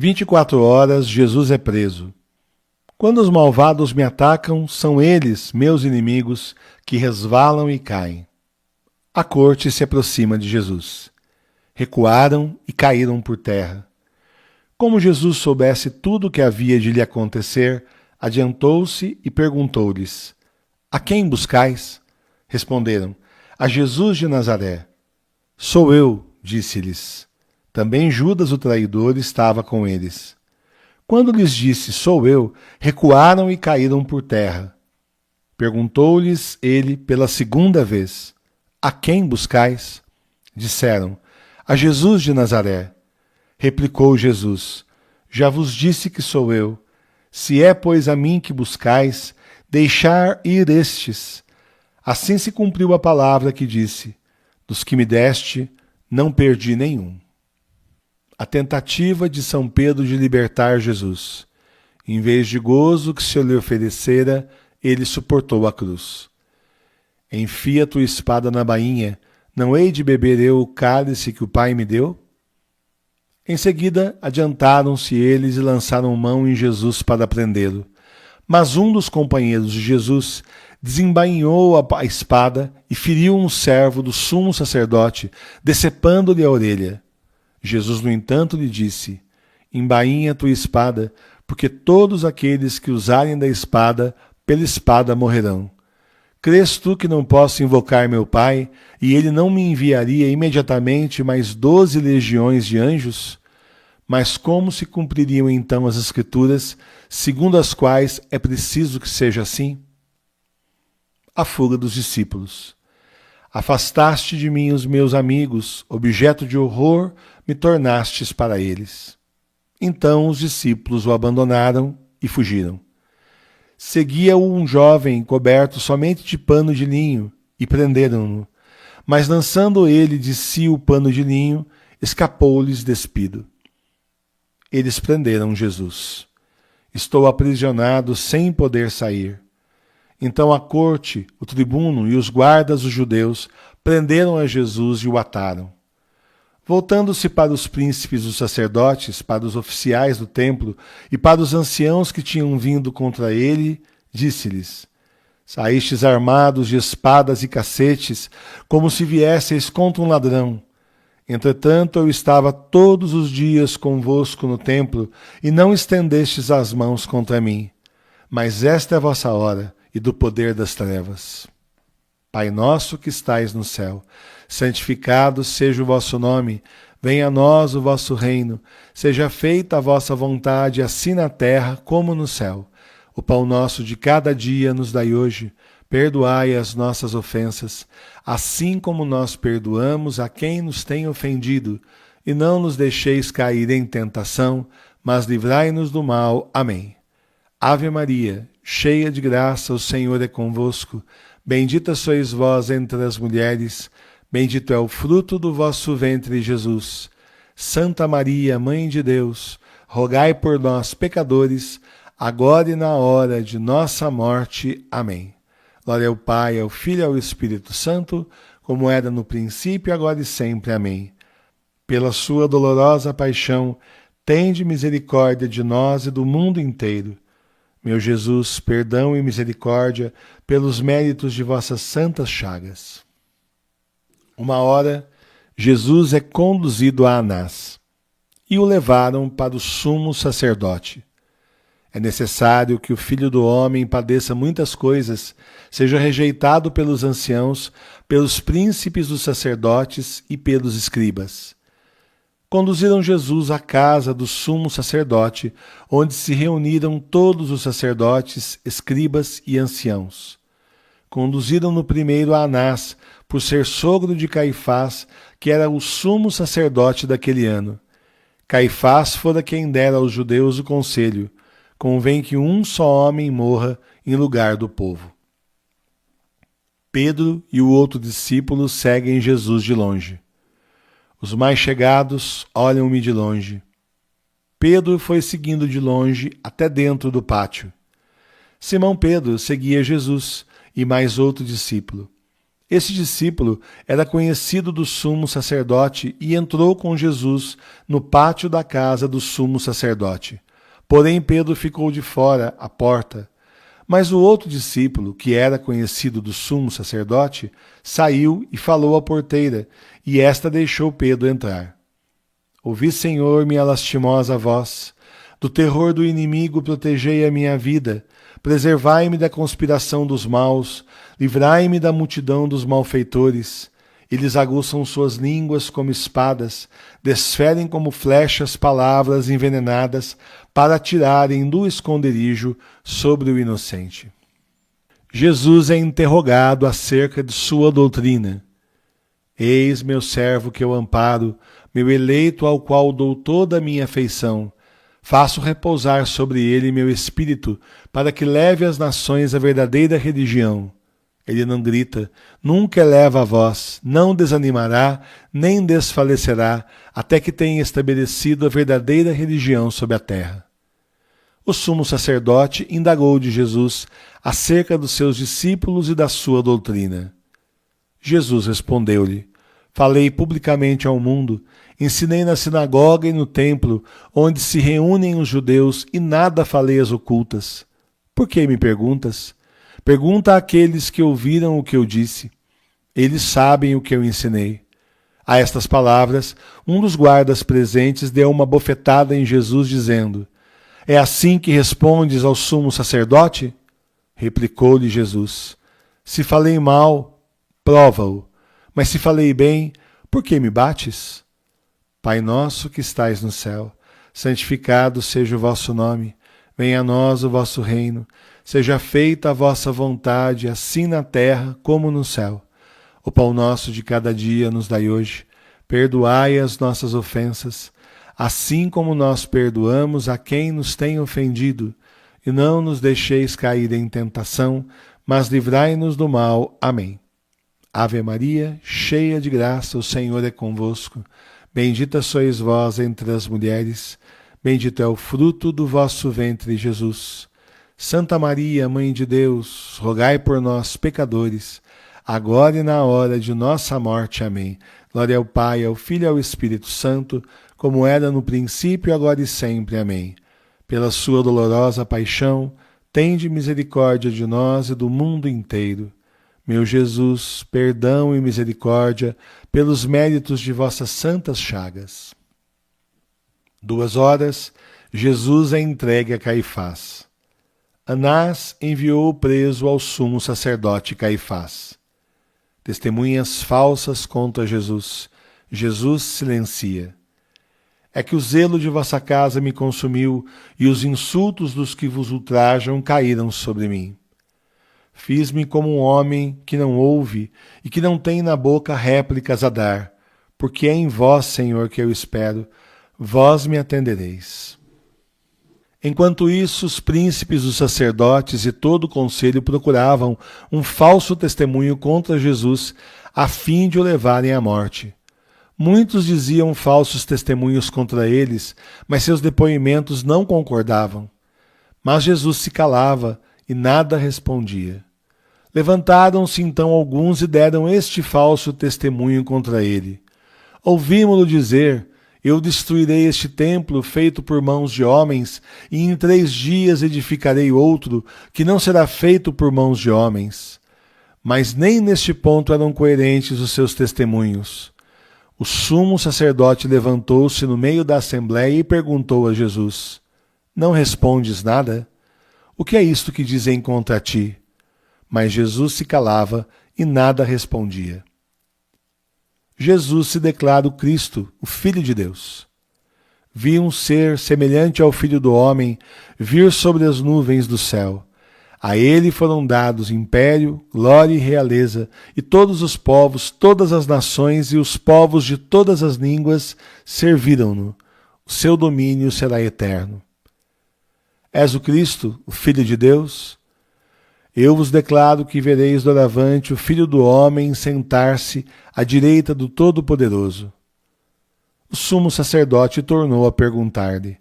24 horas, Jesus é preso. Quando os malvados me atacam, são eles, meus inimigos, que resvalam e caem. A corte se aproxima de Jesus. Recuaram e caíram por terra. Como Jesus soubesse tudo o que havia de lhe acontecer, adiantou-se e perguntou-lhes: A quem buscais? Responderam: A Jesus de Nazaré. Sou eu, disse-lhes. Também Judas, o traidor, estava com eles. Quando lhes disse, sou eu, recuaram e caíram por terra. Perguntou-lhes ele pela segunda vez, a quem buscais? Disseram, a Jesus de Nazaré. Replicou Jesus, já vos disse que sou eu. Se é, pois, a mim que buscais, deixar ir estes. Assim se cumpriu a palavra que disse, dos que me deste, não perdi nenhum. A tentativa de São Pedro de libertar Jesus. Em vez de gozo que se lhe oferecera, ele suportou a cruz. Enfia tua espada na bainha, não hei de beber eu o cálice que o Pai me deu? Em seguida, adiantaram-se eles e lançaram mão em Jesus para prendê-lo. Mas um dos companheiros de Jesus desembainhou a espada e feriu um servo do sumo sacerdote, decepando-lhe a orelha. Jesus, no entanto, lhe disse, embainha tua espada, porque todos aqueles que usarem da espada, pela espada morrerão. Crês tu que não posso invocar meu Pai, e ele não me enviaria imediatamente mais 12 legiões de anjos? Mas como se cumpririam então as Escrituras, segundo as quais é preciso que seja assim? A fuga dos discípulos. Afastaste de mim os meus amigos, objeto de horror me tornastes para eles. Então os discípulos o abandonaram e fugiram. Seguia-o um jovem coberto somente de pano de linho e prenderam-no. Mas lançando ele de si o pano de linho, escapou-lhes despido. Eles prenderam Jesus. Estou aprisionado sem poder sair. Então a corte, o tribuno e os guardas dos judeus prenderam a Jesus e o ataram. Voltando-se para os príncipes dos sacerdotes, para os oficiais do templo e para os anciãos que tinham vindo contra ele, disse-lhes, saístes armados de espadas e cacetes, como se viesseis contra um ladrão. Entretanto, eu estava todos os dias convosco no templo, e não estendestes as mãos contra mim. Mas esta é a vossa hora, e do poder das trevas. Pai nosso que estais no céu, santificado seja o vosso nome, venha a nós o vosso reino, seja feita a vossa vontade, assim na terra como no céu. O pão nosso de cada dia nos dai hoje, perdoai as nossas ofensas, assim como nós perdoamos a quem nos tem ofendido, e não nos deixeis cair em tentação, mas livrai-nos do mal. Amém. Ave Maria, cheia de graça, o Senhor é convosco. Bendita sois vós entre as mulheres, bendito é o fruto do vosso ventre, Jesus. Santa Maria, Mãe de Deus, rogai por nós, pecadores, agora e na hora de nossa morte. Amém. Glória ao Pai, ao Filho e ao Espírito Santo, como era no princípio, agora e sempre. Amém. Pela sua dolorosa paixão, tende misericórdia de nós e do mundo inteiro. Meu Jesus, perdão e misericórdia pelos méritos de vossas santas chagas. Uma hora, Jesus é conduzido a Anás e o levaram para o sumo sacerdote. É necessário que o Filho do Homem padeça muitas coisas, seja rejeitado pelos anciãos, pelos príncipes dos sacerdotes e pelos escribas. Conduziram Jesus à casa do sumo sacerdote, onde se reuniram todos os sacerdotes, escribas e anciãos. Conduziram-no primeiro a Anás, por ser sogro de Caifás, que era o sumo sacerdote daquele ano. Caifás fora quem dera aos judeus o conselho: convém que um só homem morra em lugar do povo. Pedro e o outro discípulo seguem Jesus de longe. Os mais chegados olham-me de longe. Pedro foi seguindo de longe até dentro do pátio. Simão Pedro seguia Jesus e mais outro discípulo. Esse discípulo era conhecido do sumo sacerdote e entrou com Jesus no pátio da casa do sumo sacerdote. Porém, Pedro ficou de fora, à porta. Mas o outro discípulo, que era conhecido do sumo sacerdote, saiu e falou à porteira, e esta deixou Pedro entrar. Ouvi, Senhor, minha lastimosa voz. Do terror do inimigo protegei a minha vida. Preservai-me da conspiração dos maus. Livrai-me da multidão dos malfeitores. Eles aguçam suas línguas como espadas, desferem como flechas palavras envenenadas para atirarem do esconderijo sobre o inocente. Jesus é interrogado acerca de sua doutrina. Eis meu servo que eu amparo, meu eleito ao qual dou toda a minha afeição. Faço repousar sobre ele meu espírito, para que leve às nações a verdadeira religião. Ele não grita, nunca eleva a voz, não desanimará, nem desfalecerá, até que tenha estabelecido a verdadeira religião sobre a terra. O sumo sacerdote indagou de Jesus acerca dos seus discípulos e da sua doutrina. Jesus respondeu-lhe: Falei publicamente ao mundo, ensinei na sinagoga e no templo, onde se reúnem os judeus, e nada falei às ocultas. Por que me perguntas? Pergunta àqueles que ouviram o que eu disse. Eles sabem o que eu ensinei. A estas palavras, um dos guardas presentes deu uma bofetada em Jesus, dizendo: É assim que respondes ao sumo sacerdote? Replicou-lhe Jesus: Se falei mal, prova-o. Mas se falei bem, por que me bates? Pai nosso que estais no céu, santificado seja o vosso nome. Venha a nós o vosso reino. Seja feita a vossa vontade, assim na terra como no céu. O pão nosso de cada dia nos dai hoje. Perdoai as nossas ofensas, assim como nós perdoamos a quem nos tem ofendido. E não nos deixeis cair em tentação, mas livrai-nos do mal. Amém. Ave Maria, cheia de graça, o Senhor é convosco. Bendita sois vós entre as mulheres. Bendito é o fruto do vosso ventre, Jesus. Santa Maria, Mãe de Deus, rogai por nós, pecadores, agora e na hora de nossa morte. Amém. Glória ao Pai, ao Filho e ao Espírito Santo, como era no princípio, agora e sempre. Amém. Pela sua dolorosa paixão, tende misericórdia de nós e do mundo inteiro. Meu Jesus, perdão e misericórdia pelos méritos de vossas santas chagas. 2 horas, Jesus é entregue a Caifás. Anás enviou o preso ao sumo sacerdote Caifás. Testemunhas falsas contra Jesus. Jesus silencia. É que o zelo de vossa casa me consumiu, e os insultos dos que vos ultrajam caíram sobre mim. Fiz-me como um homem que não ouve e que não tem na boca réplicas a dar, porque é em vós, Senhor, que eu espero, vós me atendereis. Enquanto isso, os príncipes, os sacerdotes e todo o conselho procuravam um falso testemunho contra Jesus, a fim de o levarem à morte. Muitos diziam falsos testemunhos contra eles, mas seus depoimentos não concordavam. Mas Jesus se calava e nada respondia. Levantaram-se então alguns e deram este falso testemunho contra ele. Ouvimo-lo dizer: Eu destruirei este templo feito por mãos de homens, e em 3 dias edificarei outro, que não será feito por mãos de homens. Mas nem neste ponto eram coerentes os seus testemunhos. O sumo sacerdote levantou-se no meio da assembleia e perguntou a Jesus: Não respondes nada? O que é isto que dizem contra ti? Mas Jesus se calava e nada respondia. Jesus se declara o Cristo, o Filho de Deus. Vi um ser semelhante ao Filho do Homem vir sobre as nuvens do céu. A ele foram dados império, glória e realeza, e todos os povos, todas as nações e os povos de todas as línguas serviram-no. O seu domínio será eterno. És o Cristo, o Filho de Deus? Eu vos declaro que vereis doravante o Filho do Homem sentar-se à direita do Todo-Poderoso. O sumo sacerdote tornou a perguntar-lhe: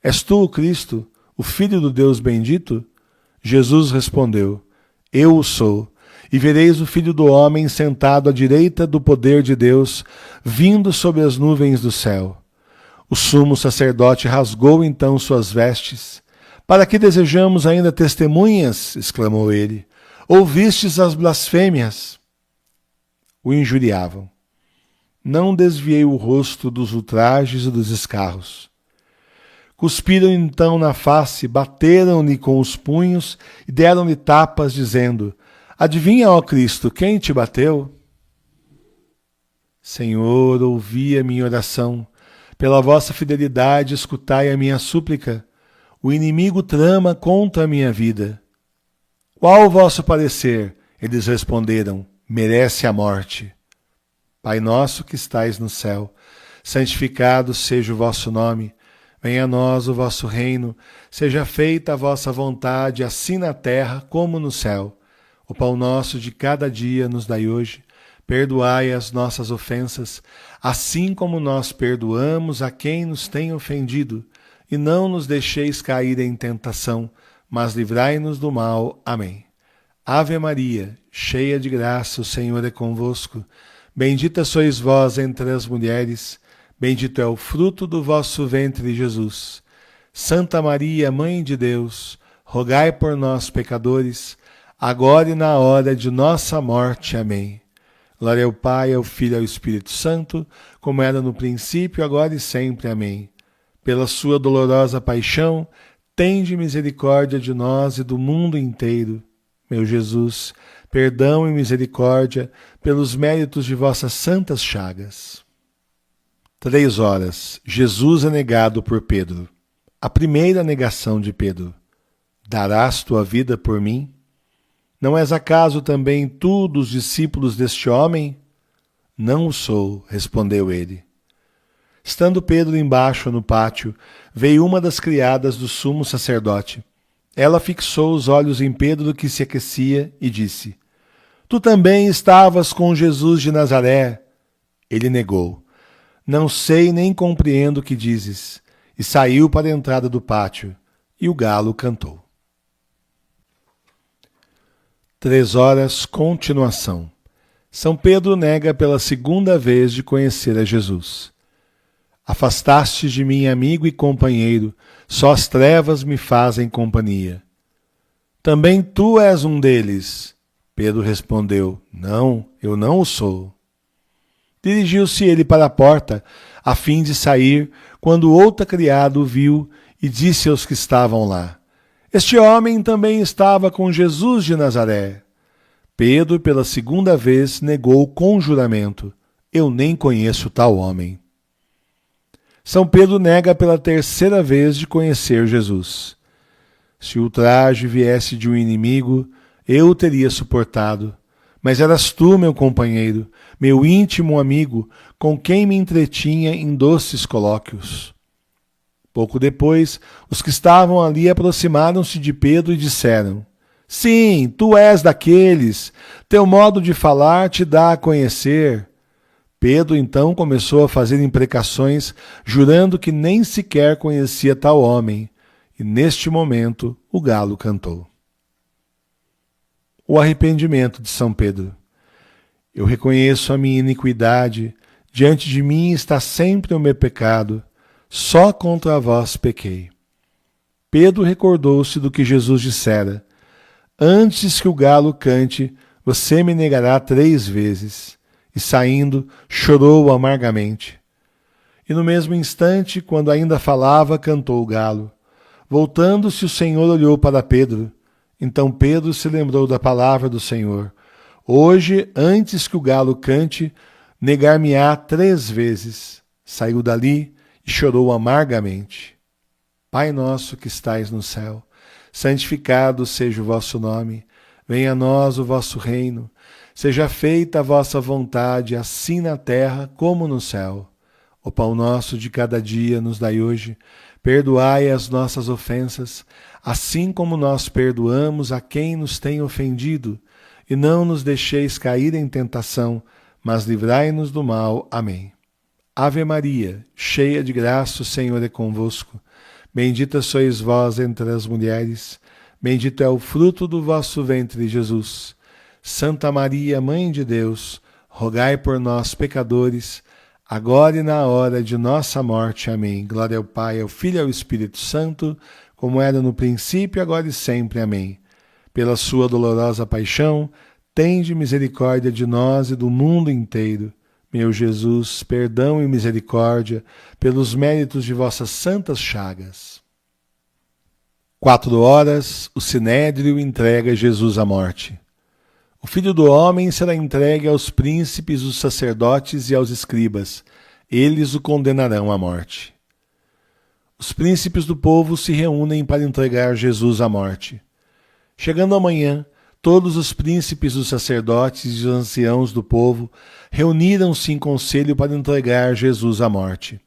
És tu o Cristo, o Filho do Deus bendito? Jesus respondeu: Eu o sou, e vereis o Filho do Homem sentado à direita do poder de Deus, vindo sobre as nuvens do céu. O sumo sacerdote rasgou então suas vestes. Para que desejamos ainda testemunhas? Exclamou ele. Ouvistes as blasfêmias? O injuriavam. Não desviei o rosto dos ultrajes e dos escarros. Cuspiram então na face, bateram-lhe com os punhos e deram-lhe tapas, dizendo: Adivinha, ó Cristo, quem te bateu? Senhor, ouvi a minha oração. Pela vossa fidelidade, escutai a minha súplica. O inimigo trama contra a minha vida. Qual o vosso parecer? Eles responderam: merece a morte. Pai nosso que estais no céu, santificado seja o vosso nome. Venha a nós o vosso reino. Seja feita a vossa vontade, assim na terra como no céu. O pão nosso de cada dia nos dai hoje. Perdoai as nossas ofensas, assim como nós perdoamos a quem nos tem ofendido. E não nos deixeis cair em tentação, mas livrai-nos do mal. Amém. Ave Maria, cheia de graça, o Senhor é convosco. Bendita sois vós entre as mulheres, bendito é o fruto do vosso ventre, Jesus. Santa Maria, Mãe de Deus, rogai por nós, pecadores, agora e na hora de nossa morte. Amém. Glória ao Pai, ao Filho e ao Espírito Santo, como era no princípio, agora e sempre. Amém. Pela sua dolorosa paixão, tende misericórdia de nós e do mundo inteiro. Meu Jesus, perdão e misericórdia pelos méritos de vossas santas chagas. 3 horas. Jesus é negado por Pedro. A primeira negação de Pedro. Darás tua vida por mim? Não és acaso também tu dos discípulos deste homem? Não o sou, respondeu ele. Estando Pedro embaixo no pátio, veio uma das criadas do sumo sacerdote. Ela fixou os olhos em Pedro, que se aquecia, e disse: Tu também estavas com Jesus de Nazaré. Ele negou: Não sei nem compreendo o que dizes. E saiu para a entrada do pátio, e o galo cantou. 3 horas, continuação. São Pedro nega pela segunda vez de conhecer a Jesus. Afastaste de mim, amigo e companheiro, só as trevas me fazem companhia. Também tu és um deles. Pedro respondeu: Não, eu não o sou. Dirigiu-se ele para a porta, a fim de sair, quando outro criado o viu e disse aos que estavam lá: Este homem também estava com Jesus de Nazaré. Pedro, pela segunda vez, negou com juramento: Eu nem conheço tal homem. São Pedro nega pela terceira vez de conhecer Jesus. Se o ultraje viesse de um inimigo, eu o teria suportado. Mas eras tu, meu companheiro, meu íntimo amigo, com quem me entretinha em doces colóquios. Pouco depois, os que estavam ali aproximaram-se de Pedro e disseram: Sim, tu és daqueles. Teu modo de falar te dá a conhecer. Pedro então começou a fazer imprecações, jurando que nem sequer conhecia tal homem. E neste momento o galo cantou. O arrependimento de São Pedro. Eu reconheço a minha iniquidade, diante de mim está sempre o meu pecado, só contra vós pequei. Pedro recordou-se do que Jesus dissera: Antes que o galo cante, você me negará 3 vezes. E saindo, chorou amargamente. E no mesmo instante, quando ainda falava, cantou o galo. Voltando-se, o Senhor olhou para Pedro. Então Pedro se lembrou da palavra do Senhor: Hoje, antes que o galo cante, negar-me-á 3 vezes. Saiu dali e chorou amargamente. Pai nosso que estais no céu, santificado seja o vosso nome. Venha a nós o vosso reino. Seja feita a vossa vontade, assim na terra como no céu. O pão nosso de cada dia nos dai hoje. Perdoai as nossas ofensas, assim como nós perdoamos a quem nos tem ofendido. E não nos deixeis cair em tentação, mas livrai-nos do mal. Amém. Ave Maria, cheia de graça, o Senhor é convosco. Bendita sois vós entre as mulheres. Bendito é o fruto do vosso ventre, Jesus. Santa Maria, Mãe de Deus, rogai por nós, pecadores, agora e na hora de nossa morte. Amém. Glória ao Pai, ao Filho e ao Espírito Santo, como era no princípio, agora e sempre. Amém. Pela sua dolorosa paixão, tende misericórdia de nós e do mundo inteiro. Meu Jesus, perdão e misericórdia, pelos méritos de vossas santas chagas. 4 o Sinédrio entrega Jesus à morte. O Filho do Homem será entregue aos príncipes, os sacerdotes e aos escribas. Eles o condenarão à morte. Os príncipes do povo se reúnem para entregar Jesus à morte. Chegando amanhã, todos os príncipes, os sacerdotes e os anciãos do povo reuniram-se em conselho para entregar Jesus à morte.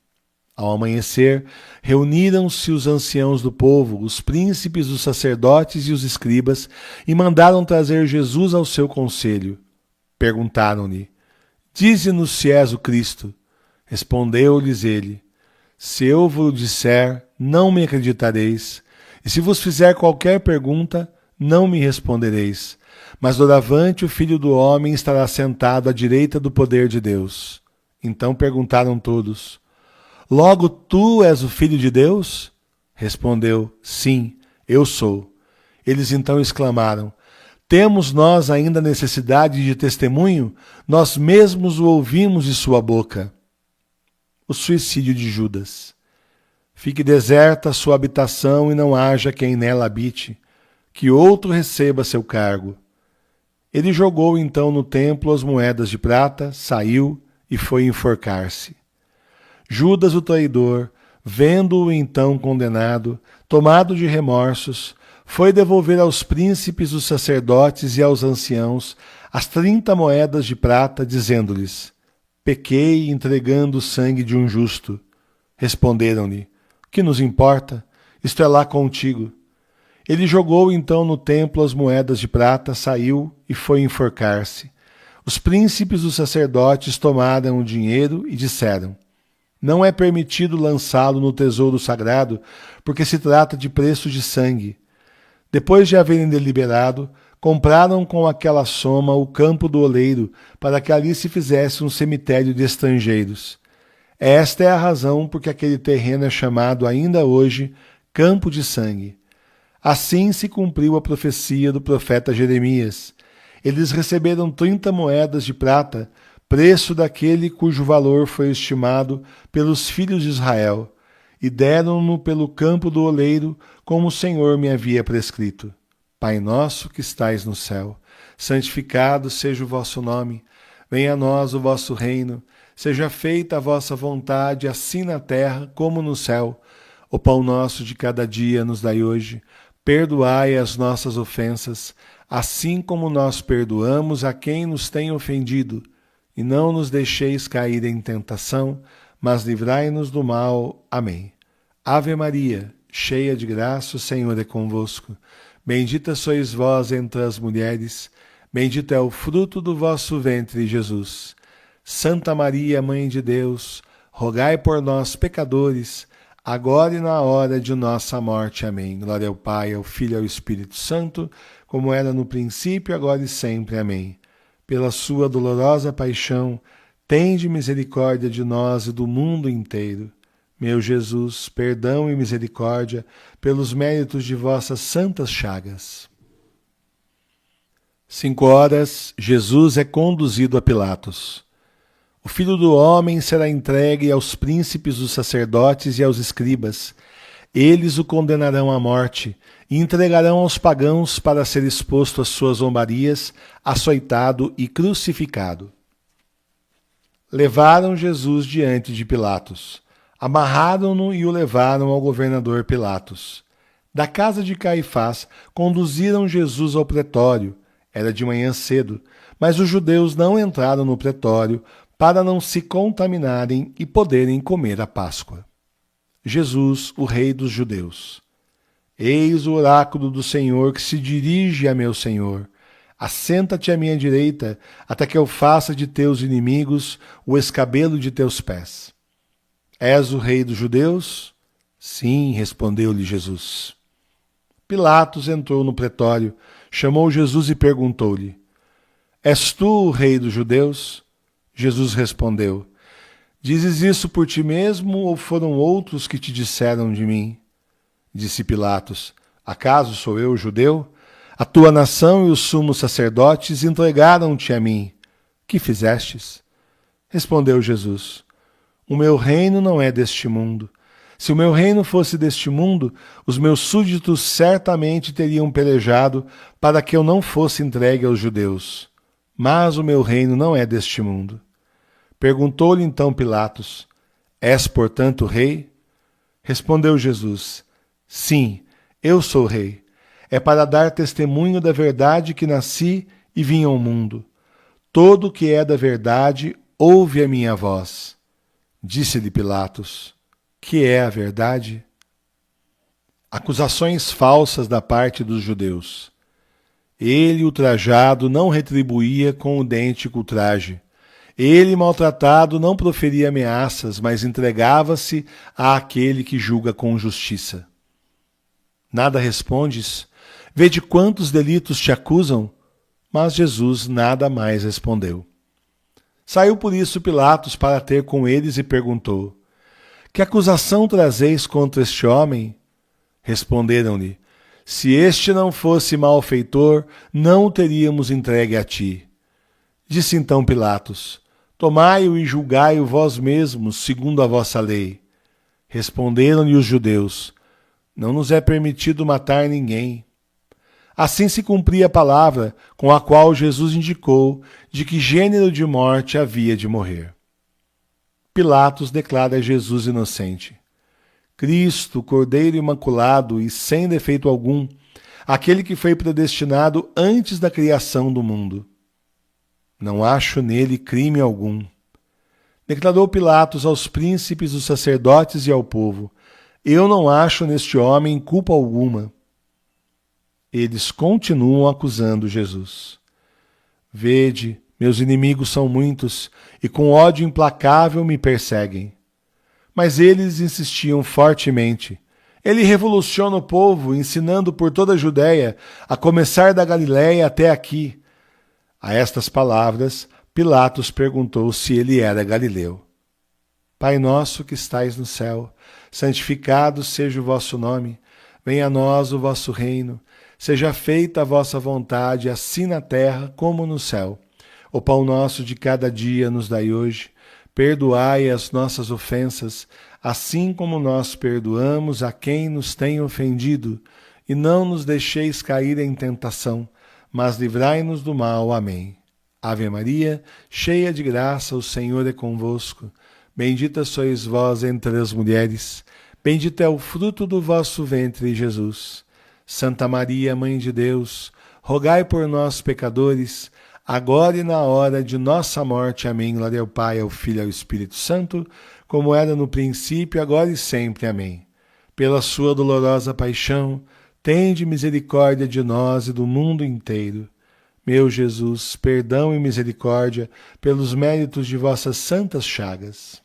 Ao amanhecer, reuniram-se os anciãos do povo, os príncipes, os sacerdotes e os escribas, e mandaram trazer Jesus ao seu conselho. Perguntaram-lhe: Dize-nos se és o Cristo. Respondeu-lhes ele: Se eu vos disser, não me acreditareis, e se vos fizer qualquer pergunta, não me respondereis. Mas doravante o Filho do Homem estará sentado à direita do poder de Deus. Então perguntaram todos: Logo tu és o Filho de Deus? Respondeu: Sim, eu sou. Eles então exclamaram: Temos nós ainda necessidade de testemunho? Nós mesmos o ouvimos de sua boca. O suicídio de Judas. Fique deserta a sua habitação e não haja quem nela habite, que outro receba seu cargo. Ele jogou então no templo as moedas de prata, saiu e foi enforcar-se. Judas, o traidor, vendo-o então condenado, tomado de remorsos, foi devolver aos príncipes, os sacerdotes e aos anciãos as 30 moedas de prata, dizendo-lhes: Pequei entregando o sangue de um justo. Responderam-lhe: Que nos importa? Isto é lá contigo. Ele jogou então no templo as moedas de prata, saiu e foi enforcar-se. Os príncipes, os sacerdotes tomaram o dinheiro e disseram: Não é permitido lançá-lo no tesouro sagrado, porque se trata de preço de sangue. Depois de haverem deliberado, compraram com aquela soma o campo do oleiro, para que ali se fizesse um cemitério de estrangeiros. Esta é a razão por que aquele terreno é chamado ainda hoje Campo de Sangue. Assim se cumpriu a profecia do profeta Jeremias. Eles receberam 30 moedas de prata, preço daquele cujo valor foi estimado pelos filhos de Israel, e deram-no pelo campo do oleiro, como o Senhor me havia prescrito. Pai nosso que estais no céu, santificado seja o vosso nome. Venha a nós o vosso reino. Seja feita a vossa vontade, assim na terra como no céu. O pão nosso de cada dia nos dai hoje. Perdoai as nossas ofensas, assim como nós perdoamos a quem nos tem ofendido. E não nos deixeis cair em tentação, mas livrai-nos do mal. Amém. Ave Maria, cheia de graça, o Senhor é convosco. Bendita sois vós entre as mulheres, bendito é o fruto do vosso ventre, Jesus. Santa Maria, Mãe de Deus, rogai por nós, pecadores, agora e na hora de nossa morte. Amém. Glória ao Pai, ao Filho e ao Espírito Santo, como era no princípio, agora e sempre. Amém. Pela sua dolorosa paixão, tende misericórdia de nós e do mundo inteiro. Meu Jesus, perdão e misericórdia pelos méritos de vossas santas chagas. 5 Jesus é conduzido a Pilatos. O Filho do Homem será entregue aos príncipes dos sacerdotes e aos escribas. Eles o condenarão à morte e entregarão aos pagãos para ser exposto às suas zombarias, açoitado e crucificado. Levaram Jesus diante de Pilatos. Amarraram-no e o levaram ao governador Pilatos. Da casa de Caifás, conduziram Jesus ao pretório. Era de manhã cedo, mas os judeus não entraram no pretório para não se contaminarem e poderem comer a Páscoa. Jesus, o Rei dos Judeus. Eis o oráculo do Senhor que se dirige a meu Senhor. Assenta-te à minha direita, até que eu faça de teus inimigos o escabelo de teus pés. És o Rei dos Judeus? Sim, respondeu-lhe Jesus. Pilatos entrou no pretório, chamou Jesus e perguntou-lhe: És tu o rei dos judeus? Jesus respondeu: Dizes isso por ti mesmo ou foram outros que te disseram de mim? Disse Pilatos: Acaso sou eu judeu? A tua nação e os sumos sacerdotes entregaram-te a mim. Que fizestes? Respondeu Jesus: O meu reino não é deste mundo. Se o meu reino fosse deste mundo, os meus súditos certamente teriam pelejado para que eu não fosse entregue aos judeus. Mas o meu reino não é deste mundo. Perguntou-lhe então Pilatos: És, portanto, rei? Respondeu Jesus: Sim, eu sou rei. É para dar testemunho da verdade que nasci e vim ao mundo. Todo o que é da verdade ouve a minha voz. Disse-lhe Pilatos: Que é a verdade? Acusações falsas da parte dos judeus. Ele, ultrajado, não retribuía com idêntico ultraje. Ele, maltratado, não proferia ameaças, mas entregava-se àquele que julga com justiça. Nada respondes? Vê de quantos delitos te acusam? Mas Jesus nada mais respondeu. Saiu por isso Pilatos para ter com eles e perguntou: Que acusação trazeis contra este homem? Responderam-lhe: Se este não fosse malfeitor, não o teríamos entregue a ti. Disse então Pilatos: Tomai-o e julgai-o vós mesmos, segundo a vossa lei. Responderam-lhe os judeus: Não nos é permitido matar ninguém. Assim se cumpria a palavra com a qual Jesus indicou de que gênero de morte havia de morrer. Pilatos declara Jesus inocente. Cristo, Cordeiro imaculado e sem defeito algum, aquele que foi predestinado antes da criação do mundo. Não acho nele crime algum. Declarou Pilatos aos príncipes, os sacerdotes e ao povo: Eu não acho neste homem culpa alguma. Eles continuam acusando Jesus. Vede, meus inimigos são muitos, e com ódio implacável me perseguem. Mas eles insistiam fortemente. Ele revoluciona o povo, ensinando por toda a Judéia, a começar da Galiléia até aqui. A estas palavras, Pilatos perguntou se ele era galileu. Pai nosso que estais no céu, santificado seja o vosso nome. Venha a nós o vosso reino. Seja feita a vossa vontade, assim na terra como no céu. O pão nosso de cada dia nos dai hoje. Perdoai as nossas ofensas, assim como nós perdoamos a quem nos tem ofendido. E não nos deixeis cair em tentação, mas livrai-nos do mal. Amém. Ave Maria, cheia de graça, o Senhor é convosco. Bendita sois vós entre as mulheres. Bendito é o fruto do vosso ventre, Jesus. Santa Maria, Mãe de Deus, rogai por nós, pecadores, agora e na hora de nossa morte. Amém. Glória ao Pai, ao Filho e ao Espírito Santo, como era no princípio, agora e sempre. Amém. Pela sua dolorosa paixão, tende misericórdia de nós e do mundo inteiro. Meu Jesus, perdão e misericórdia pelos méritos de vossas santas chagas.